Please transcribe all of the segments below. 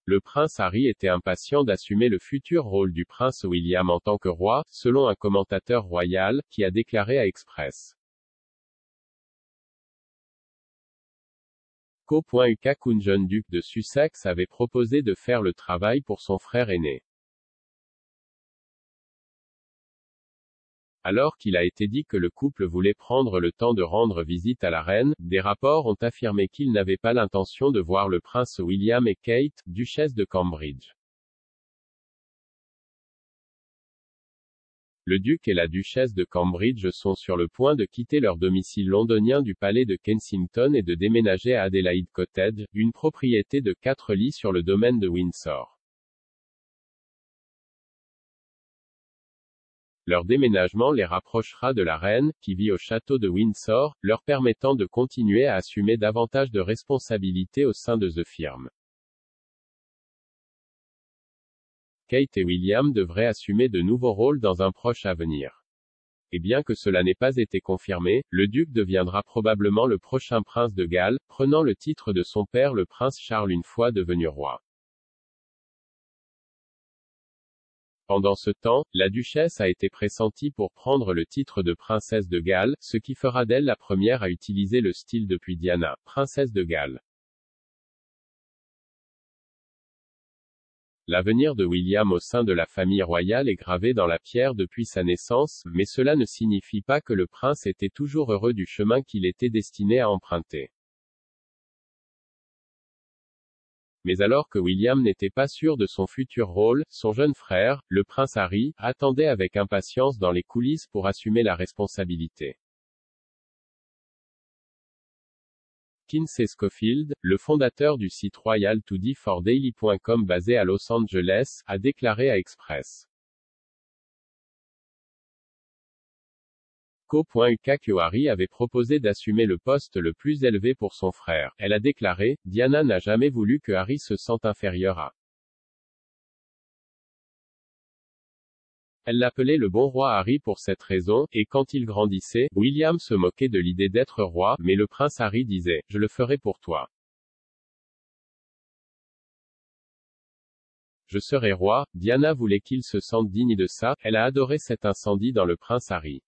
Le prince Harry était impatient d'assumer le futur rôle du prince William en tant que roi, selon un commentateur royal, qui a déclaré à Express. qu'un jeune duc de Sussex avait proposé de faire le travail pour son frère aîné. Alors qu'il a été dit que le couple voulait prendre le temps de rendre visite à la reine, des rapports ont affirmé qu'ils n'avaient pas l'intention de voir le prince William et Kate, duchesse de Cambridge. Le duc et la duchesse de Cambridge sont sur le point de quitter leur domicile londonien du palais de Kensington et de déménager à Adelaide Cottage, une propriété de 4 lits sur le domaine de Windsor. Leur déménagement les rapprochera de la reine, qui vit au château de Windsor, leur permettant de continuer à assumer davantage de responsabilités au sein de The Firm. Kate et William devraient assumer de nouveaux rôles dans un proche avenir. Et bien que cela n'ait pas été confirmé, le duc deviendra probablement le prochain prince de Galles, prenant le titre de son père le prince Charles une fois devenu roi. Pendant ce temps, la duchesse a été pressentie pour prendre le titre de princesse de Galles, ce qui fera d'elle la première à utiliser le style depuis Diana, princesse de Galles. L'avenir de William au sein de la famille royale est gravé dans la pierre depuis sa naissance, mais cela ne signifie pas que le prince était toujours heureux du chemin qu'il était destiné à emprunter. Mais alors que William n'était pas sûr de son futur rôle, son jeune frère, le prince Harry, attendait avec impatience dans les coulisses pour assumer la responsabilité. Kinsey Schofield, le fondateur du site royal24daily.com basé à Los Angeles, a déclaré à Express. que Harry avait proposé d'assumer le poste le plus élevé pour son frère. Elle a déclaré, Diana n'a jamais voulu que Harry se sente inférieur à. Elle l'appelait le bon roi Harry pour cette raison, et quand il grandissait, William se moquait de l'idée d'être roi, mais le prince Harry disait, je le ferai pour toi. Je serai roi. Diana voulait qu'il se sente digne de ça, elle a adoré cet incendie dans le prince Harry.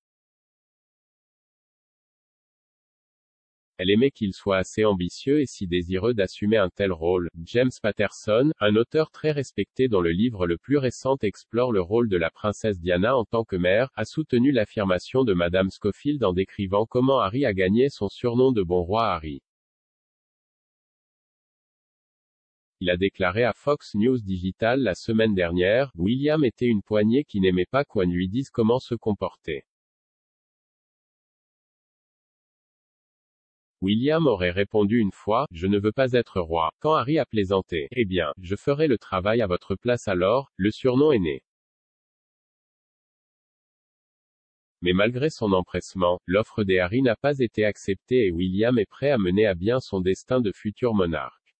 Elle aimait qu'il soit assez ambitieux et si désireux d'assumer un tel rôle. James Patterson, un auteur très respecté dont le livre le plus récent explore le rôle de la princesse Diana en tant que mère, a soutenu l'affirmation de Madame Schofield en décrivant comment Harry a gagné son surnom de bon roi Harry. Il a déclaré à Fox News Digital la semaine dernière, William était une poignée qui n'aimait pas qu'on lui dise comment se comporter. William aurait répondu une fois, je ne veux pas être roi. Quand Harry a plaisanté, eh bien, je ferai le travail à votre place alors, le surnom est né. Mais malgré son empressement, l'offre des Harry n'a pas été acceptée et William est prêt à mener à bien son destin de futur monarque.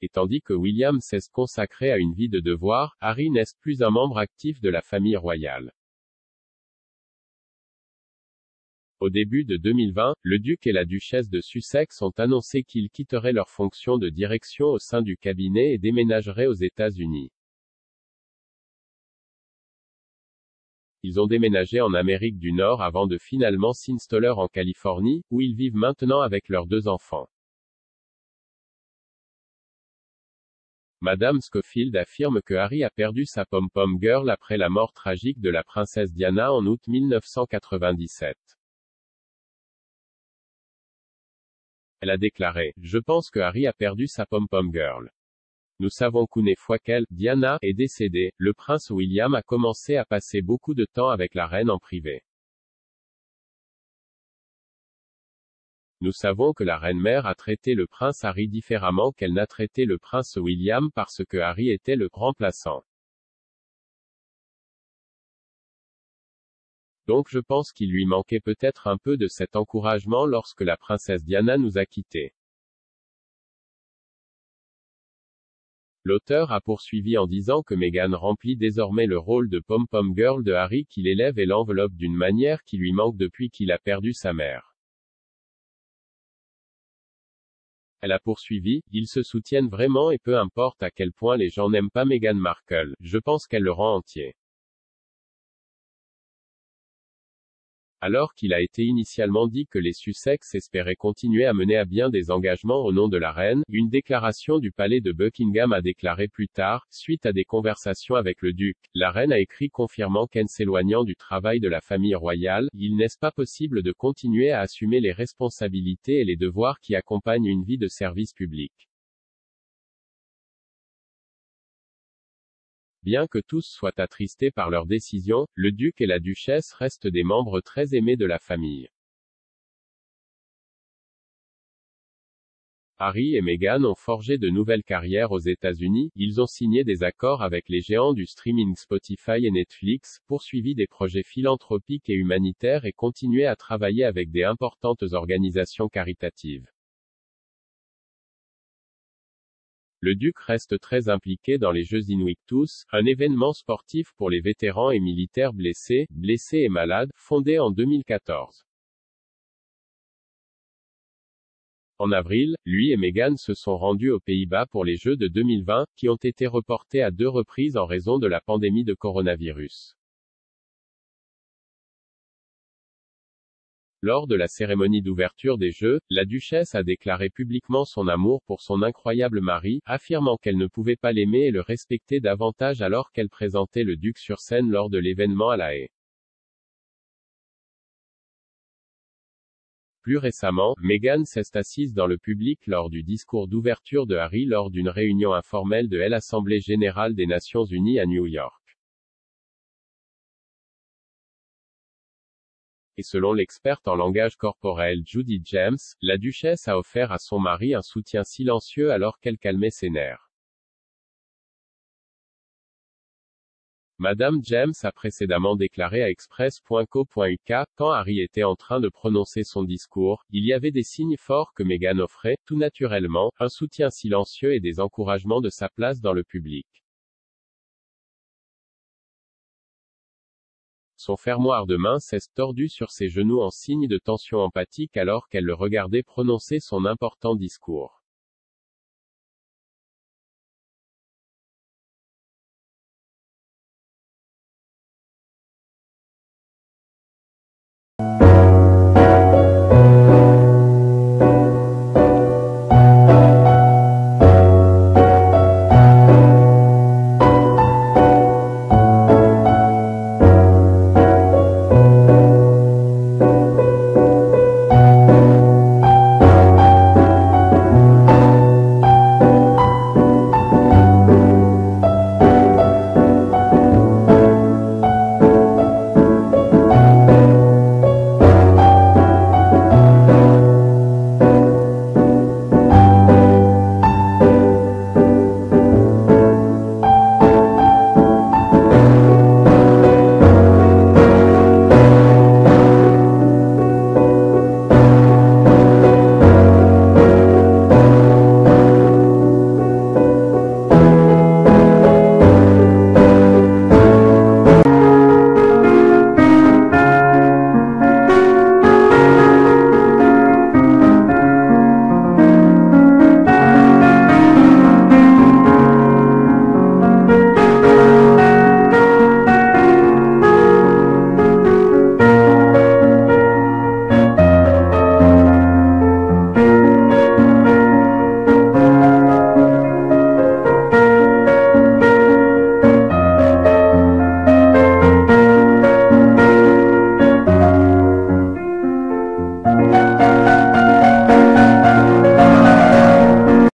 Et tandis que William s'est consacré à une vie de devoir, Harry n'est plus un membre actif de la famille royale. Au début de 2020, le duc et la duchesse de Sussex ont annoncé qu'ils quitteraient leurs fonctions de direction au sein du cabinet et déménageraient aux États-Unis. Ils ont déménagé en Amérique du Nord avant de finalement s'installer en Californie, où ils vivent maintenant avec leurs 2 enfants. Madame Schofield affirme que Harry a perdu sa pom-pom girl après la mort tragique de la princesse Diana en août 1997. Elle a déclaré, je pense que Harry a perdu sa pom-pom girl. Nous savons qu'une fois qu'elle, Diana, est décédée, le prince William a commencé à passer beaucoup de temps avec la reine en privé. Nous savons que la reine-mère a traité le prince Harry différemment qu'elle n'a traité le prince William parce que Harry était le remplaçant. Donc je pense qu'il lui manquait peut-être un peu de cet encouragement lorsque la princesse Diana nous a quittés. L'auteur a poursuivi en disant que Meghan remplit désormais le rôle de pom-pom girl de Harry qu'il élève et l'enveloppe d'une manière qui lui manque depuis qu'il a perdu sa mère. Elle a poursuivi, ils se soutiennent vraiment et peu importe à quel point les gens n'aiment pas Meghan Markle, je pense qu'elle le rend entier. Alors qu'il a été initialement dit que les Sussex espéraient continuer à mener à bien des engagements au nom de la reine, une déclaration du palais de Buckingham a déclaré plus tard, suite à des conversations avec le duc, la reine a écrit confirmant qu'en s'éloignant du travail de la famille royale, il n'est pas possible de continuer à assumer les responsabilités et les devoirs qui accompagnent une vie de service public. Bien que tous soient attristés par leur décision, le duc et la duchesse restent des membres très aimés de la famille. Harry et Meghan ont forgé de nouvelles carrières aux États-Unis, ils ont signé des accords avec les géants du streaming Spotify et Netflix, poursuivi des projets philanthropiques et humanitaires et continué à travailler avec des importantes organisations caritatives. Le duc reste très impliqué dans les Jeux Invictus, un événement sportif pour les vétérans et militaires blessés et malades, fondé en 2014. En avril, lui et Meghan se sont rendus aux Pays-Bas pour les Jeux de 2020, qui ont été reportés à 2 reprises en raison de la pandémie de coronavirus. Lors de la cérémonie d'ouverture des Jeux, la duchesse a déclaré publiquement son amour pour son incroyable mari, affirmant qu'elle ne pouvait pas l'aimer et le respecter davantage alors qu'elle présentait le duc sur scène lors de l'événement à La Haye. Plus récemment, Meghan s'est assise dans le public lors du discours d'ouverture de Harry lors d'une réunion informelle de l'Assemblée générale des Nations unies à New York. Et selon l'experte en langage corporel Judi James, la duchesse a offert à son mari un soutien silencieux alors qu'elle calmait ses nerfs. Madame James a précédemment déclaré à Express.co.uk, quand Harry était en train de prononcer son discours, il y avait des signes forts que Meghan offrait, tout naturellement, un soutien silencieux et des encouragements de sa place dans le public. Son fermoir de main s'est tordu sur ses genoux en signe de tension empathique alors qu'elle le regardait prononcer son important discours.